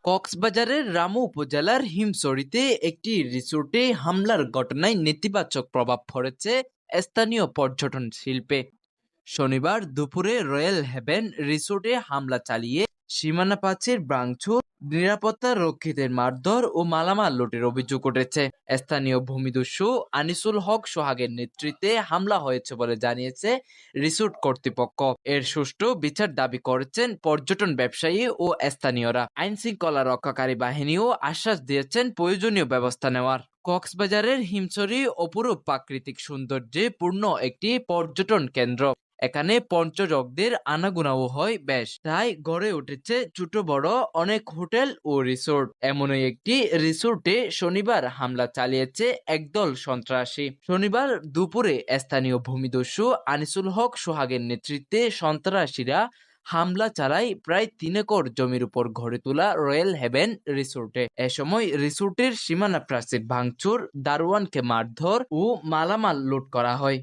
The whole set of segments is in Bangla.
কক্সবাজারের রামু উপজেলার হিমছড়িতে একটি রিসোর্টে হামলার ঘটনায় নেতিবাচক প্রভাব পড়েছে স্থানীয় পর্যটন শিল্পে। শনিবার দুপুরে রয়্যাল হেভেন রিসোর্টে হামলা চালিয়ে সীমানা প্রাচীর ভাঙচুর, নিরাপত্তা রক্ষীদের মারধর ও মালামাল লুটের অভিযোগ উঠেছে। স্থানীয় ভূমিদস্যু আনিসুল হক সোহাগের নেতৃত্বে হামলা হয়েছে বলে জানিয়েছে রিসোর্ট কর্তৃপক্ষ। এর সুষ্ঠু বিচার দাবি করেছেন পর্যটন ব্যবসায়ী ও স্থানীয়রা। আইন শৃঙ্খলা রক্ষাকারী বাহিনীও আশ্বাস দিয়েছেন প্রয়োজনীয় ব্যবস্থা নেওয়ার। কক্সবাজারের হিমছড়ি অপরূপ প্রাকৃতিক সৌন্দর্যে পূর্ণ একটি পর্যটন কেন্দ্র। এখানে পর্যটকদের আনাগোনাও হয় বেশ, তাই গড়ে উঠেছে ছোট বড় অনেক হোটেল ও রিসোর্ট। এমনই একটি রিসোর্টে শনিবার হামলা চালিয়েছে একদল সন্ত্রাসী। শনিবার দুপুরে স্থানীয় ভূমিদস্যু আনিসুল হক সোহাগের নেতৃত্বে সন্ত্রাসীরা হামলা চালায় প্রায় 3 একর জমির উপর গড়ে তোলা রয়্যাল হেভেন রিসোর্টে। এ সময় রিসোর্টের সীমানা প্রাচীর ভাঙচুর, দারোয়ানকে মারধর ও মালামাল লুট করা হয়।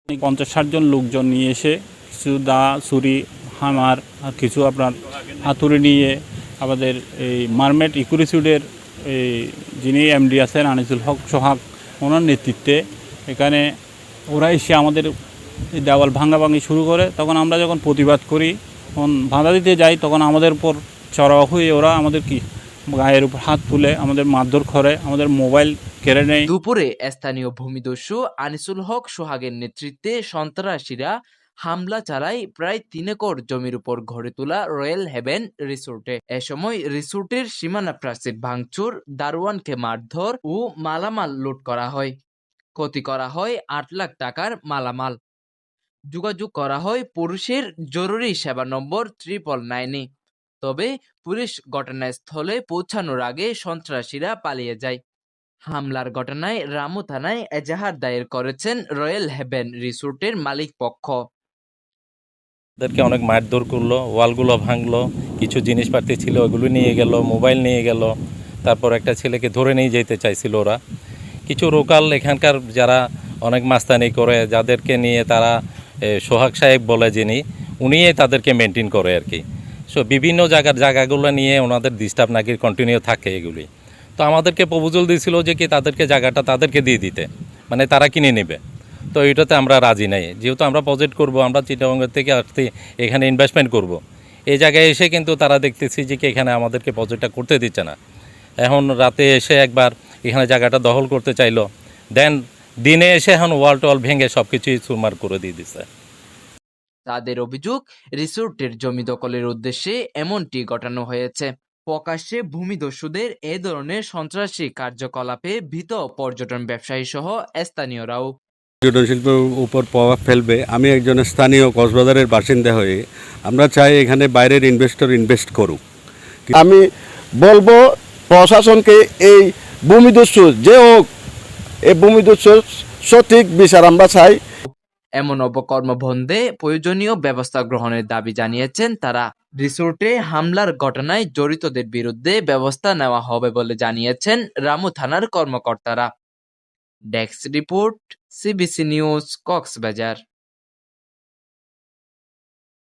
50-60 জন লোকজন নিয়ে এসে কিছু দা, ছুরি, হামার আর কিছু আপনার হাতুড়ি নিয়ে আমাদের এই মারমেড ইকোরিসুডের এই যিনি এমডি আছেন আনিসুল হক সোহাগ, ওনার নেতৃত্বে এখানে ওরা এসে আমাদের দেওয়াল ভাঙাভাঙি শুরু করে। তখন আমরা যখন প্রতিবাদ করি, তখন বাধা দিতে যাই, তখন আমাদের উপর চড়াও হয়ে ওরা আমাদের গায়ের উপর হাত তুলে আমাদের মারধর করে, আমাদের মোবাইল কেড়ে নেয়। দুপুরে স্থানীয় ভূমিদস্যু আনিসুল হক সোহাগের নেতৃত্বে সন্ত্রাসীরা হামলা চালায় প্রায় 3 একর জমির উপর গড়ে তোলা রয়্যাল হেভেন রিসোর্টে। এ সময় রিসোর্টের সীমানা প্রাচীর ভাঙচুর, দারোয়ানকে মারধর ও মালামাল লুট করা হয়। ক্ষতি করা হয় 8 লাখ টাকার মালামাল। যোগাযোগ করা হয় পুলিশের জরুরি সেবা নম্বর 999-এ। তবে পুলিশ ঘটনাস্থলে পৌঁছানোর আগে সন্ত্রাসীরা পালিয়ে যায়। হামলার ঘটনায় রামু থানায় এজাহার দায়ের করেছেন রয়্যাল হেভেন রিসোর্টের মালিক পক্ষ। তাদেরকে অনেক মারধর করলো, ওয়ালগুলো ভাঙলো, কিছু জিনিসপাতি ছিল ওগুলো নিয়ে গেল, মোবাইল নিয়ে গেল। তারপর একটা ছেলেকে ধরে নিয়ে যেতে চাইছিল ওরা। কিছু লোকাল এখানকার যারা অনেক মাস্তানি করে, যাদেরকে নিয়ে তারা সোহাগ সাহেব বলে যিনি, উনিই তাদেরকে মেনটেন করে আর কি। সো বিভিন্ন জায়গাগুলো নিয়ে ওনাদের ডিস্টার্ব নাকি কন্টিনিউ থাকে এগুলি। তো আমাদেরকে প্রপোজাল দিয়েছিল যে কি তাদেরকে জায়গাটা তাদেরকে দিয়ে দিতে, মানে তারা কিনে নেবে। তো এটাতে আমরা রাজি নাই, যেহেতু আমরা প্রজেক্ট করব, আমরা চিটাগংয়ের থেকে আসতে এখানে ইনভেস্টমেন্ট করব। এই জায়গায় এসে কিন্তু তারা দেখতেছি যে কি এখানে আমাদেরকে প্রজেক্টটা করতে দিচ্ছে না। এখন রাতে এসে একবার এখানে জায়গাটা দখল করতে চাইলো, দেন দিনে এসে এখন ওয়াল টল ভেঙে সব কিছুই চুরমার করে দিয়ে দিচ্ছে। তাদের অভিযোগ, রিসোর্টের জমি দখলের উদ্দেশ্যে এমনটি ঘটানো হয়েছে। প্রকাশ্যে ভূমিদস্যুদের এ ধরনের সন্ত্রাসী কার্যকলাপে ভীত পর্যটন ব্যবসায়ী সহ স্থানীয়রাও। পর্যটন শিল্পের উপর প্রভাব ফেলবে। আমি একজন স্থানীয় কক্সবাজারের বাসিন্দা হয়ে আমরা চাই এখানে বাইরের ইনভেস্টর ইনভেস্ট করুক। আমি বলবো প্রশাসনকে এই ভূমিদস্যু যে হোক, এই ভূমিদস্যুর সঠিক বিচার আমরা চাই। এমন অপকর্ম বন্ধে প্রয়োজনীয় ব্যবস্থা গ্রহণের দাবি জানিয়েছেন তারা। রিসোর্টে হামলার ঘটনায় জড়িতদের বিরুদ্ধে ব্যবস্থা নেওয়া হবে বলে জানিয়েছেন রামু থানার কর্মকর্তারা। Desk report, CBC news, Cox's Bazar.